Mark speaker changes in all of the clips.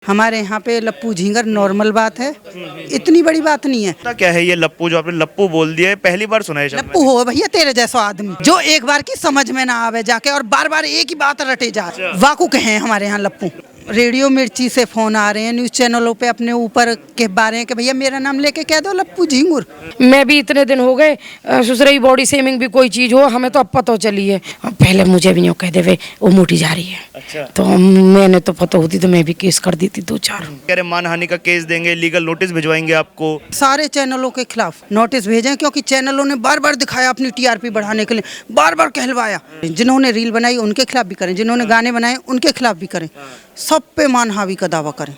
Speaker 1: हमारे यहाँ पे लप्पू झींगर नॉर्मल बात है, इतनी बड़ी बात नहीं है।
Speaker 2: क्या है ये लप्पू, जो आपने लप्पू बोल दिया है, पहली बार सुना है शब्द
Speaker 1: लप्पू हो भैया तेरे जैसा आदमी जो एक बार की समझ में ना आवे जाके और बार बार एक ही बात रटे जाए, वाकूक हैं हमारे यहाँ लप्पू। रेडियो मिर्ची से फोन आ रहे हैं, न्यूज चैनलों पे अपने ऊपर के बारे हैं कि भैया मेरा नाम लेके कह दो लप्पू झींगुर।
Speaker 3: मैं भी इतने दिन हो गए सुसरई बॉडी शेमिंग भी कोई चीज हो हमें तो अब पता चली है, पहले मुझे भी नहीं कह दे वो मोटी जा रही है।
Speaker 2: अच्छा।
Speaker 3: तो मैंने तो पता होती तो मैं भी केस कर देती 2-4।
Speaker 2: कह रहे मानहानि का केस देंगे, लीगल नोटिस भिजवाएंगे आपको।
Speaker 1: सारे चैनलों के खिलाफ नोटिस भेजें क्योंकि चैनलों ने बार बार दिखाया अपनी टीआरपी बढ़ाने के लिए, बार बार कहलवाया। जिन्होंने रील बनाई उनके खिलाफ भी करें, जिन्होंने गाने बनाए उनके खिलाफ भी करें, सब पे मानहानि का दावा करें।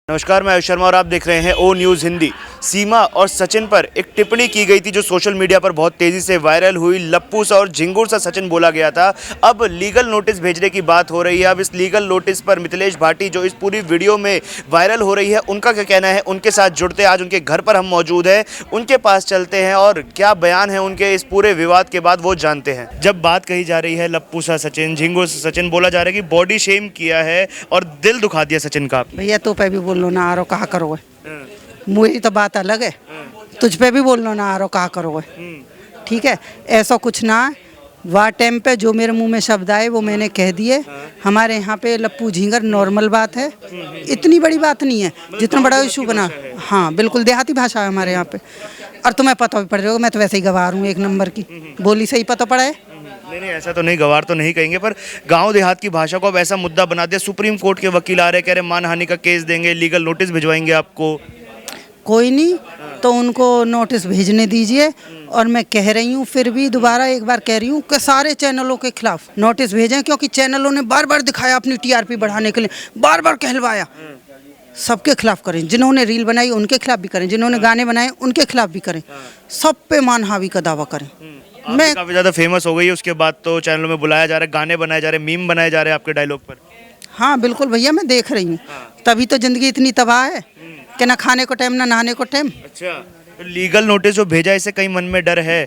Speaker 2: नमस्कार, मैं आयुष शर्मा और आप देख रहे हैं ओ न्यूज़ हिंदी। सीमा और सचिन पर एक टिप्पणी की गई थी जो सोशल मीडिया पर बहुत तेज़ी से वायरल हुई। लप्पू सा और झिंगुर सा सचिन बोला गया था। अब लीगल नोटिस भेजने की बात हो रही है। अब इस लीगल नोटिस पर मिथिलेश भाटी जो इस पूरी वीडियो में वायरल हो रही है, उनका क्या कहना है, उनके साथ जुड़ते आज उनके घर पर हम मौजूद हैं, उनके पास चलते हैं और क्या बयान है उनके इस पूरे विवाद के बाद वो जानते हैं। जब बात कही जा रही है लप्पू सा सचिन, झिंगुर सा सचिन, बोला जा रहा है कि बॉडी शेम किया है और दिल दुखा दिया सचिन का।
Speaker 1: भैया तो पे भी बोल लो ना, आरो कहा करोगे, मुझे तो बात अलग है, तुझ पे भी बोल लो ना, आरो कहा करोगे। ठीक है, ऐसा कुछ ना है। वार टाइम पे जो मेरे मुंह में शब्द आए वो मैंने कह दिए। हमारे यहाँ पे लप्पू झींगर नॉर्मल बात है, इतनी बड़ी बात नहीं है जितना बड़ा इशू बना। हाँ बिल्कुल, देहाती भाषा है हमारे यहाँ पे, और तुम्हें पता भी पड़ रहा होगा, मैं तो वैसे ही गवार हूँ एक नंबर की, बोली से ही पता पड़ा है।
Speaker 2: नहीं, ऐसा तो नहीं, गवार तो नहीं कहेंगे, पर गांव देहात की भाषा को अब ऐसा मुद्दा बना दिया। सुप्रीम कोर्ट के वकील आ रहे, कह रहे मानहानि का केस देंगे, लीगल नोटिस भिजवाएंगे आपको।
Speaker 1: कोई नहीं, तो उनको नोटिस भेजने दीजिए। और मैं कह रही हूँ, फिर भी दोबारा एक बार कह रही हूँ कि सारे चैनलों के खिलाफ नोटिस भेजें क्योंकि चैनलों ने बार बार दिखाया अपनी टीआरपी बढ़ाने के लिए, बार बार कहलवाया। सबके खिलाफ करें, जिन्होंने रील बनाई उनके खिलाफ भी करें, जिन्होंने गाने बनाए उनके खिलाफ भी करें, सब पे मानहानि का दावा करें।
Speaker 2: मैं काफी ज्यादा फेमस हो गई है, उसके बाद तो चैनलों में बुलाया जा रहा है, गाने बनाए जा रहे हैं, मीम बनाए जा रहे हैं आपके डायलॉग पर।
Speaker 1: हाँ बिल्कुल भैया, मैं देख रही हूँ, तभी तो जिंदगी इतनी तबाह है कि ना खाने को टाइम ना नहाने को टाइम।
Speaker 2: अच्छा, तो लीगल नोटिस जो भेजा, इससे कहीं मन में डर है?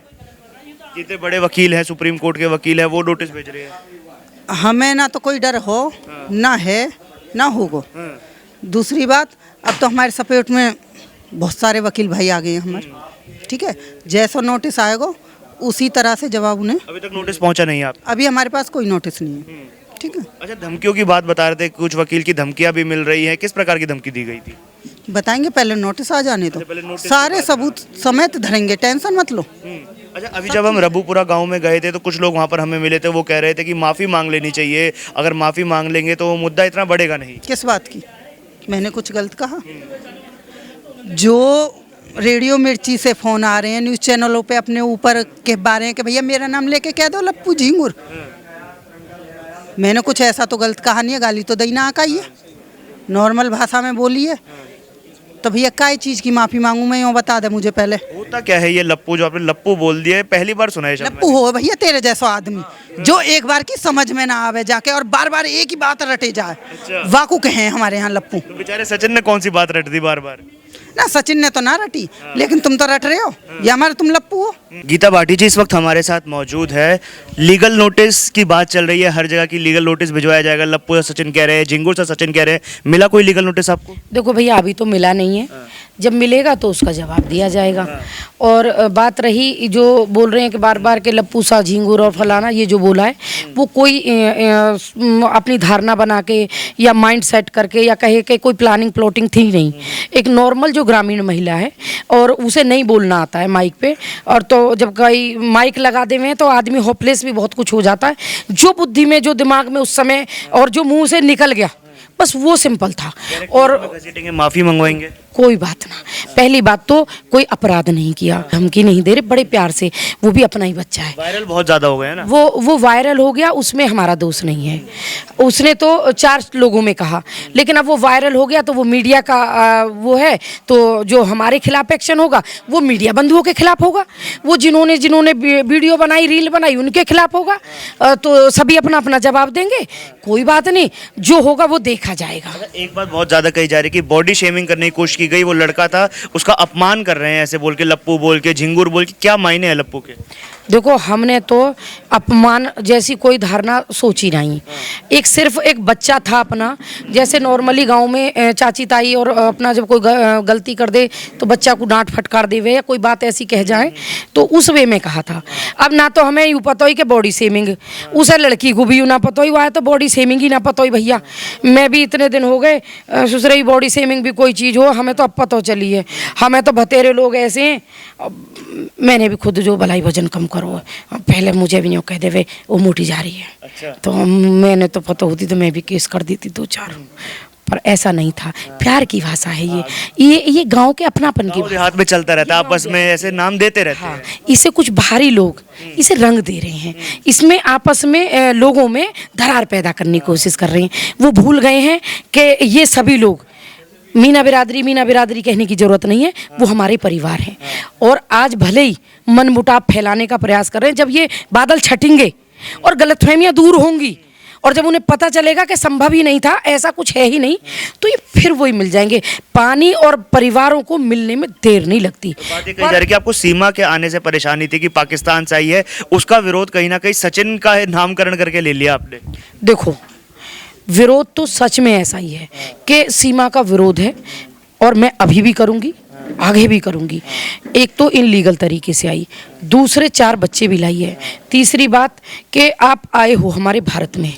Speaker 2: कितने बड़े वकील हैं, सुप्रीम कोर्ट के वकील हैं, वो नोटिस भेज रहे हैं।
Speaker 1: हमें ना तो कोई डर हो, ना है ना होगा। दूसरी बात, अब तो हमारे सपोर्ट में बहुत सारे वकील भाई आ गए हैं हमारे। ठीक है, जैसा नोटिस आएगा उसी तरह से जवाब उन्हें।
Speaker 2: अभी तक नोटिस पहुंचा नहीं है आप?
Speaker 1: अभी हमारे पास कोई नोटिस नहीं है। ठीक है।
Speaker 2: अच्छा, धमकियों की बात बता रहे थे, कुछ वकील की धमकियां भी मिल रही हैं, किस प्रकार की धमकी दी गई थी?
Speaker 1: बताएंगे, पहले नोटिस आ जाने दो, सारे सबूत समेत धरेंगे, टेंशन मत लो।
Speaker 2: अच्छा, अभी जब हम रबूपुरा गांव में गए थे तो कुछ लोग वहां पर हमें मिले थे, वो कह रहे थे कि माफ़ी मांग लेनी चाहिए, अगर माफ़ी मांग लेंगे तो वो मुद्दा इतना बढ़ेगा नहीं।
Speaker 1: किस बात की? मैंने कुछ गलत कहा? जो रेडियो मिर्ची से फोन आ रहे हैं, न्यूज चैनलों पे अपने ऊपर के बारे हैं कि भैया मेरा नाम लेके कह दो लप्पू झींगुर, मैंने कुछ ऐसा तो गलत कहा नहीं है, गाली तो दई ना आकाई है, नॉर्मल भाषा में बोली है, तो भैया काय चीज़ की माफ़ी मांगूं मैं, यूँ बता दे मुझे पहले।
Speaker 2: होता क्या है ये लप्पू, जो आपने लप्पू बोल दिया है, पहली बार सुना है शब्द।
Speaker 1: लप्पू हो भैया तेरे जैसा आदमी जो एक बार की समझ में ना आवे जाके और बार बार एक ही बात रटे जाए, वाकूक हैं हमारे यहाँ लप्पू।
Speaker 2: तो बेचारे सचिन ने कौन सी बात रट दी बार बार?
Speaker 1: ना सचिन ने तो ना रटी, लेकिन तुम तो रट रहे हो, या हमारे तुम लप्पू हो।
Speaker 2: गीता भाटी जी इस वक्त हमारे साथ मौजूद है। लीगल नोटिस की बात चल रही है, हर जगह की लीगल नोटिस भिजवाया जाएगा, लप्पू सा सचिन कह रहे हैं, झिंगुर सा सचिन कह रहे हैं, मिला कोई लीगल नोटिस आपको?
Speaker 3: देखो भैया, अभी तो मिला नहीं है, जब मिलेगा तो उसका जवाब दिया जाएगा। और बात रही जो बोल रहे हैं कि बार बार के लप्पू सा झिंगुर और फलाना, ये जो बोला है वो कोई अपनी धारणा बना के या माइंड सेट करके या कहे कि कोई प्लानिंग प्लॉटिंग थी नहीं। एक नॉर्मल जो ग्रामीण महिला है और उसे नहीं बोलना आता है माइक पे, और तो जब कई माइक लगा दे में तो आदमी होपलेस भी बहुत कुछ हो जाता है। जो बुद्धि में, जो दिमाग में उस समय और जो मुंह से निकल गया, बस वो सिंपल था। और
Speaker 2: माफ़ी मंगवाएंगे,
Speaker 3: कोई बात ना, पहली बात तो कोई अपराध नहीं किया, धमकी नहीं दे रहे, बड़े प्यार से, वो भी अपना ही बच्चा है।
Speaker 2: वायरल बहुत ज़्यादा हो गया ना,
Speaker 3: वो वायरल हो गया, उसमें हमारा दोष नहीं है। उसने तो 4 लोगों में कहा, लेकिन अब वो वायरल हो गया तो वो मीडिया का वो है, तो जो हमारे खिलाफ एक्शन होगा वो मीडिया बंधुओं के खिलाफ होगा, वो जिन्होंने वीडियो बनाई, रील बनाई, उनके खिलाफ होगा। तो सभी अपना अपना जवाब देंगे, कोई बात नहीं, जो होगा वो देखा जाएगा।
Speaker 2: एक बात बहुत ज़्यादा कही जा रही है कि बॉडी शेमिंग करने की कोशिश की गई, वो लड़का था, उसका अपमान कर रहे हैं ऐसे बोल के, लप्पू बोल के, झिंगुर बोल के, क्या मायने हैं लप्पू के?
Speaker 3: देखो हमने तो अपमान जैसी कोई धारणा सोची नहीं। एक सिर्फ एक बच्चा था अपना, जैसे नॉर्मली गांव में चाची ताई और अपना जब कोई गलती कर दे तो बच्चा को डांट फटकार देवे या कोई बात ऐसी कह जाए, तो उस वे में कहा था। अब ना तो हमें यूँ पता ही कि बॉडी शेमिंग, उसे लड़की को भी यूँ ना पता ही, वह तो बॉडी शेमिंग ही ना पता ही। भैया मैं भी इतने दिन हो गए ससुर ही बॉडी शेमिंग भी कोई चीज़ हो, हमें तो अब पता चली है। हमें तो बतेरे लोग ऐसे हैं, मैंने भी खुद जो भलाई वजन कम करो, पहले मुझे भी नहीं कह देवे वो मोटी जा रही है। अच्छा। तो मैंने तो पता होती तो मैं भी केस कर देती 2-4, पर ऐसा नहीं था। प्यार की भाषा है ये गांव के अपनापन की
Speaker 2: हाथ में चलता रहता है, आपस में ऐसे नाम देते रहते हैं।
Speaker 3: इसे कुछ बाहरी लोग इसे रंग दे रहे हैं, इसमें आपस में लोगों में दरार पैदा करने की कोशिश कर रहे हैं। वो भूल गए हैं कि ये सभी लोग मीना बिरादरी कहने की जरूरत नहीं है, वो हमारे परिवार हैं। और आज भले ही मनमुटाव फैलाने का प्रयास कर रहे हैं, जब ये बादल छटेंगे और गलतफहमियां दूर होंगी और जब उन्हें पता चलेगा कि संभव ही नहीं था, ऐसा कुछ है ही नहीं, तो ये फिर वही मिल जाएंगे। पानी और परिवारों को मिलने में देर नहीं लगती।
Speaker 2: तो बात ये कही जा रही है कि आपको सीमा के आने से परेशानी थी कि पाकिस्तान से आई है, उसका विरोध कहीं ना कहीं सचिन का नामकरण करके ले लिया आपने।
Speaker 3: देखो विरोध तो सच में ऐसा ही है कि सीमा का विरोध है, और मैं अभी भी करूंगी, आगे भी करूंगी। एक तो इनलीगल तरीके से आई, दूसरे 4 बच्चे भी लाई है, तीसरी बात कि आप आए हो हमारे भारत में,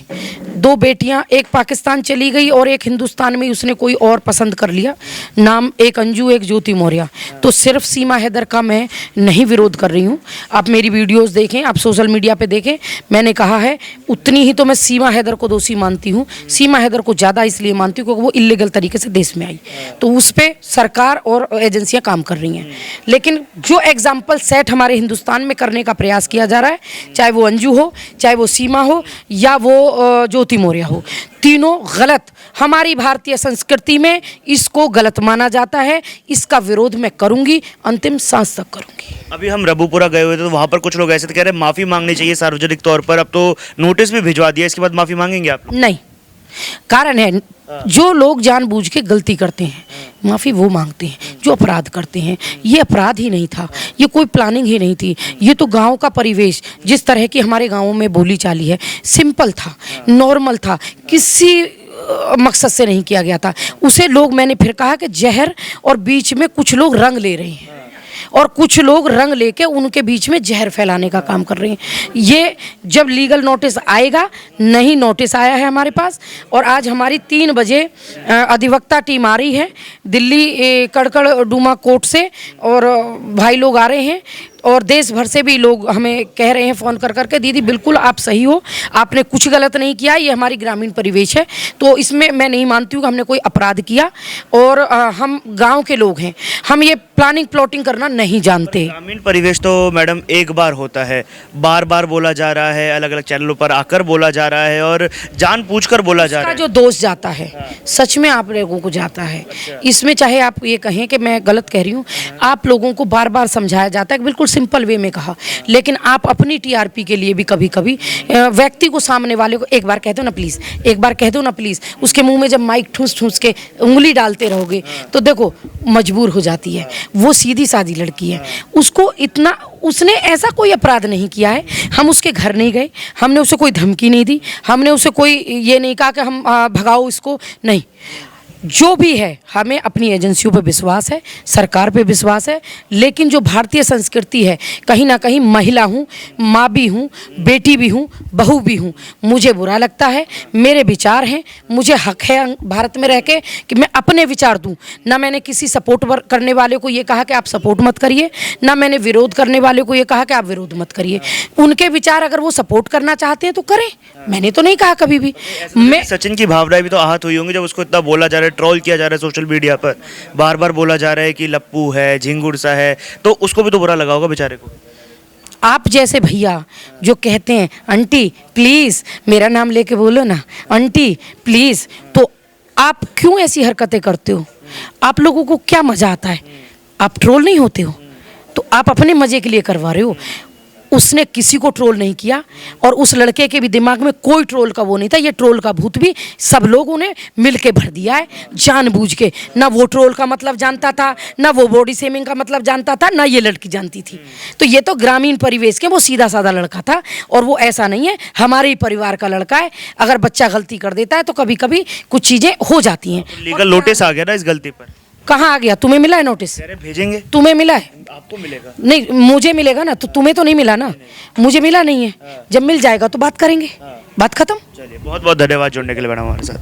Speaker 3: 2 बेटियां, एक पाकिस्तान चली गई और एक हिंदुस्तान में उसने कोई और पसंद कर लिया, नाम एक अंजू एक ज्योति मौर्य। तो सिर्फ सीमा हैदर का मैं नहीं विरोध कर रही हूँ। आप मेरी वीडियोस देखें, आप सोशल मीडिया पे देखें, मैंने कहा है उतनी ही तो मैं सीमा हैदर को दोषी मानती हूँ। सीमा हैदर को ज़्यादा इसलिए मानती हूँ क्योंकि वो इलीगल तरीके से देश में आई, तो उस पर सरकार और एजेंसियाँ काम कर रही हैं। लेकिन जो एग्जाम्पल सेट हमारे हिंदुस्तान में करने का प्रयास किया जा रहा है, चाहे वो अंजू हो, चाहे वो सीमा हो, या वो ज्योति मौर्य हो, तीनों गलत। हमारी भारतीय संस्कृति में इसको गलत माना जाता है। इसका विरोध मैं करूंगी, अंतिम सांस तक करूंगी।
Speaker 2: अभी हम रबूपुरा गए हुए थे, तो वहाँ पर कुछ लोग ऐसे थे कह रहे माफ़ी मांगनी चाहिए सार्वजनिक तौर पर, अब तो नोटिस भी भिजवा दिया, इसके बाद माफ़ी मांगेंगे आप?
Speaker 3: नहीं, कारण है जो लोग जानबूझ के गलती करते हैं माफ़ी वो मांगते हैं, जो अपराध करते हैं। ये अपराध ही नहीं था, ये कोई प्लानिंग ही नहीं थी, ये तो गांव का परिवेश जिस तरह की हमारे गांवों में बोली चाली है, सिंपल था, नॉर्मल था, किसी मकसद से नहीं किया गया था उसे। लोग, मैंने फिर कहा कि जहर और बीच में कुछ लोग रंग ले रहे हैं और कुछ लोग रंग लेके उनके बीच में जहर फैलाने का काम कर रहे हैं। ये जब लीगल नोटिस आएगा, नहीं नोटिस आया है हमारे पास, और आज हमारी 3 बजे अधिवक्ता टीम आ रही है दिल्ली कड़कड़ डूमा कोर्ट से, और भाई लोग आ रहे हैं और देश भर से भी लोग हमें कह रहे हैं फ़ोन कर करके, दीदी बिल्कुल आप सही हो, आपने कुछ गलत नहीं किया, ये हमारी ग्रामीण परिवेश है, तो इसमें मैं नहीं मानती हूँ कि हमने कोई अपराध किया। और हम गांव के लोग हैं, हम ये प्लानिंग प्लॉटिंग करना नहीं जानते।
Speaker 2: ग्रामीण परिवेश तो मैडम एक बार होता है, बार बार बोला जा रहा है, अलग अलग चैनलों पर आकर बोला जा रहा है और जानबूझकर बोला जा रहा है।
Speaker 3: जो दोष जाता है सच में आप लोगों को जाता है। इसमें चाहे आप ये कहें कि मैं गलत कह रही हूँ, आप लोगों को बार बार समझाया जाता है, बिल्कुल सिंपल वे में कहा, लेकिन आप अपनी टीआरपी के लिए भी कभी कभी व्यक्ति को, सामने वाले को एक बार कह दो ना प्लीज़, एक बार कह दो ना प्लीज़, उसके मुंह में जब माइक ठूस ठूस के उंगली डालते रहोगे तो देखो मजबूर हो जाती है। वो सीधी सादी लड़की है, उसको इतना, उसने ऐसा कोई अपराध नहीं किया है, हम उसके घर नहीं गए, हमने उसे कोई धमकी नहीं दी, हमने उसे कोई ये नहीं कहा कि हम भगाओ इसको, नहीं। जो भी है हमें अपनी एजेंसियों पे विश्वास है, सरकार पे विश्वास है, लेकिन जो भारतीय संस्कृति है, कहीं ना कहीं महिला हूँ, माँ भी हूँ, बेटी भी हूँ, बहू भी हूँ, मुझे बुरा लगता है, मेरे विचार हैं, मुझे हक है भारत में रह के कि मैं अपने विचार दूँ। ना मैंने किसी सपोर्ट करने वाले को ये कहा कि आप सपोर्ट मत करिए, ना मैंने विरोध करने वाले को ये कहा कि आप विरोध मत करिए। उनके विचार अगर वो सपोर्ट करना चाहते हैं तो करें, मैंने तो नहीं कहा कभी भी। मैं
Speaker 2: सचिन की भावनाएं भी तो आहत हुई होंगी जब उसको इतना बोला जा रहा है, ट्रोल किया जा रहा है सोशल मीडिया पर, बार बार बोला जा रहा है कि लप्पू है, झिंगुर सा है, तो उसको भी तो बुरा लगा होगा बेचारे को।
Speaker 3: आप जैसे भैया जो कहते हैं आंटी प्लीज़ मेरा नाम लेके बोलो ना, आंटी प्लीज़, तो आप क्यों ऐसी हरकतें करते हो? आप लोगों को क्या मज़ा आता है? आप ट्रोल नहीं होते हो, तो आप अपने मज़े के लिए करवा रहे हो। उसने किसी को ट्रोल नहीं किया और उस लड़के के भी दिमाग में कोई ट्रोल का वो नहीं था। ये ट्रोल का भूत भी सब लोगों ने मिल के भर दिया है जानबूझ के। ना वो ट्रोल का मतलब जानता था, ना वो बॉडी शेमिंग का मतलब जानता था, ना ये लड़की जानती थी। तो ये तो ग्रामीण परिवेश के वो सीधा साधा लड़का था और वो ऐसा नहीं है, हमारे ही परिवार का लड़का है। अगर बच्चा गलती कर देता है तो कभी कभी कुछ चीज़ें हो जाती हैं।
Speaker 2: लीगल नोटिस आ गया ना इस गलती पर?
Speaker 3: कहाँ आ गया? तुम्हें मिला है नोटिस?
Speaker 2: कह रहे भेजेंगे।
Speaker 3: तुम्हें मिला है?
Speaker 2: आपको मिलेगा।
Speaker 3: नहीं, मुझे मिलेगा ना, तो तुम्हें तो नहीं मिला ना। मुझे मिला नहीं है। जब मिल जाएगा तो बात करेंगे, बात खत्म।
Speaker 2: चलिए, बहुत बहुत धन्यवाद जुड़ने के लिए मैडम हमारे साथ।